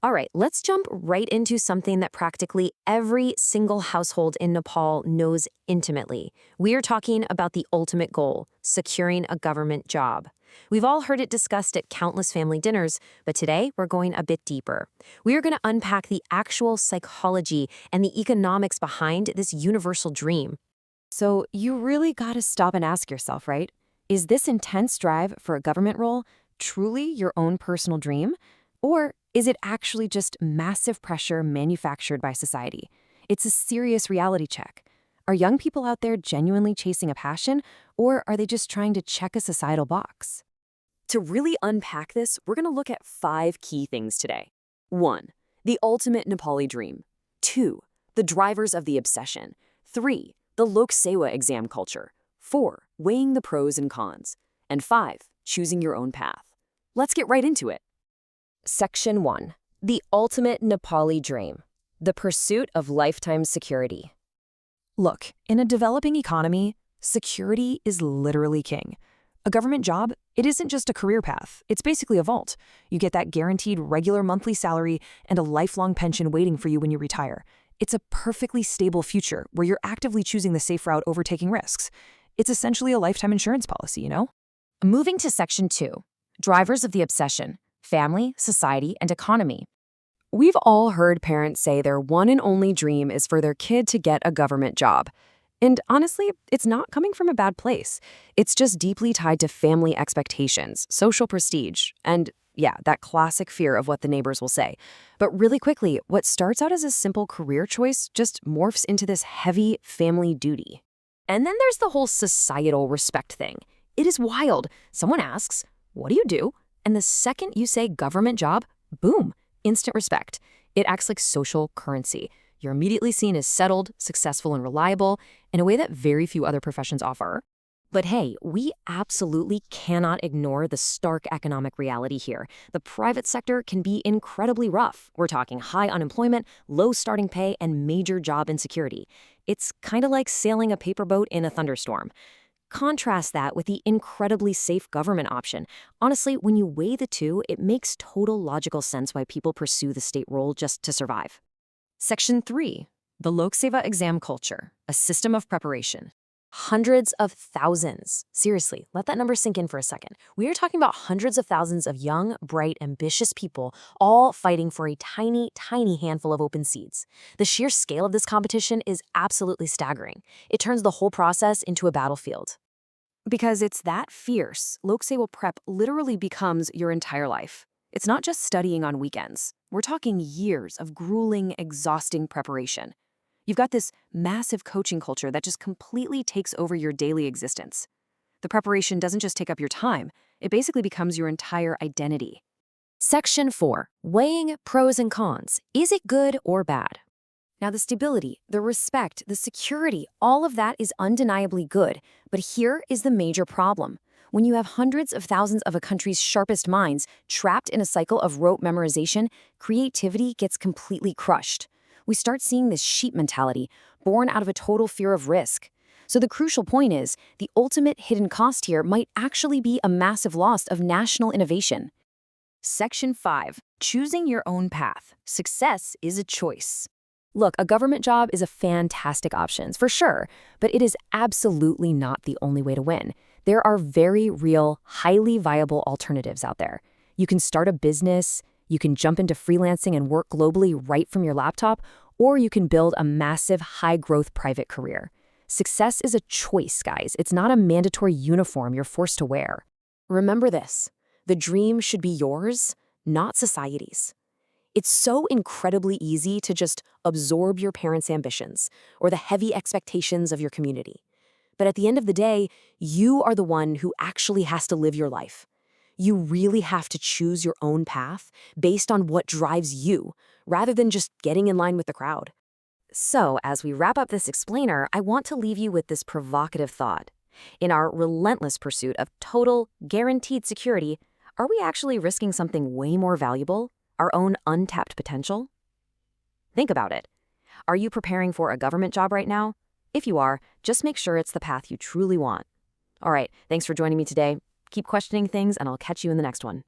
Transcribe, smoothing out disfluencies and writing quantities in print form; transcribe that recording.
All right, let's jump right into something that practically every single household in Nepal knows intimately. We are talking about the ultimate goal, securing a government job. We've all heard it discussed at countless family dinners, but today we're going a bit deeper. We are going to unpack the actual psychology and the economics behind this universal dream. So you really got to stop and ask yourself, right? Is this intense drive for a government role truly your own personal dream? Or is it actually just massive pressure manufactured by society? It's a serious reality check. Are young people out there genuinely chasing a passion, or are they just trying to check a societal box? To really unpack this, we're going to look at 5 key things today. 1. The ultimate Nepali dream. 2. The drivers of the obsession. 3. The Lok Sewa exam culture. 4. Weighing the pros and cons. And 5. Choosing your own path. Let's get right into it. Section 1. The ultimate Nepali dream. The pursuit of lifetime security. Look, in a developing economy, security is literally king. A government job, it isn't just a career path. It's basically a vault. You get that guaranteed regular monthly salary and a lifelong pension waiting for you when you retire. It's a perfectly stable future where you're actively choosing the safe route over taking risks. It's essentially a lifetime insurance policy, you know? Moving to Section 2. Drivers of the obsession. Family, society, and economy. We've all heard parents say their one and only dream is for their kid to get a government job. And honestly, it's not coming from a bad place. It's just deeply tied to family expectations, social prestige, and yeah, that classic fear of what the neighbors will say. But really quickly, what starts out as a simple career choice just morphs into this heavy family duty. And then there's the whole societal respect thing. It is wild. Someone asks, "What do you do?" And the second you say government job, boom, instant respect. It acts like social currency. You're immediately seen as settled, successful, and reliable in a way that very few other professions offer. But hey, we absolutely cannot ignore the stark economic reality here. The private sector can be incredibly rough. We're talking high unemployment, low starting pay, and major job insecurity. It's kind of like sailing a paper boat in a thunderstorm. Contrast that with the incredibly safe government option. Honestly, when you weigh the two, it makes total logical sense why people pursue the state role just to survive. Section 3. The Lok Seva exam culture, a system of preparation. Hundreds of thousands. Seriously, let that number sink in for a second. We are talking about hundreds of thousands of young, bright, ambitious people, all fighting for a tiny, tiny handful of open seats. The sheer scale of this competition is absolutely staggering. It turns the whole process into a battlefield. Because it's that fierce, Lok Sewa prep literally becomes your entire life. It's not just studying on weekends. We're talking years of grueling, exhausting preparation. You've got this massive coaching culture that just completely takes over your daily existence. The preparation doesn't just take up your time, it basically becomes your entire identity. Section 4. Weighing pros and cons. Is it good or bad? Now, the stability, the respect, the security, all of that is undeniably good. But here is the major problem. When you have hundreds of thousands of a country's sharpest minds trapped in a cycle of rote memorization, creativity gets completely crushed. We start seeing this sheep mentality, born out of a total fear of risk. So the crucial point is, the ultimate hidden cost here might actually be a massive loss of national innovation. Section 5. Choosing your own path. Success is a choice. Look, a government job is a fantastic option, for sure, but it is absolutely not the only way to win. There are very real, highly viable alternatives out there. You can start a business, you can jump into freelancing and work globally right from your laptop, or you can build a massive, high-growth private career. Success is a choice, guys. It's not a mandatory uniform you're forced to wear. Remember this, the dream should be yours, not society's. It's so incredibly easy to just absorb your parents' ambitions or the heavy expectations of your community. But at the end of the day, you are the one who actually has to live your life. You really have to choose your own path based on what drives you, rather than just getting in line with the crowd. So, as we wrap up this explainer, I want to leave you with this provocative thought. In our relentless pursuit of total, guaranteed security, are we actually risking something way more valuable? Our own untapped potential? Think about it. Are you preparing for a government job right now? If you are, just make sure it's the path you truly want. All right, thanks for joining me today. Keep questioning things, and I'll catch you in the next one.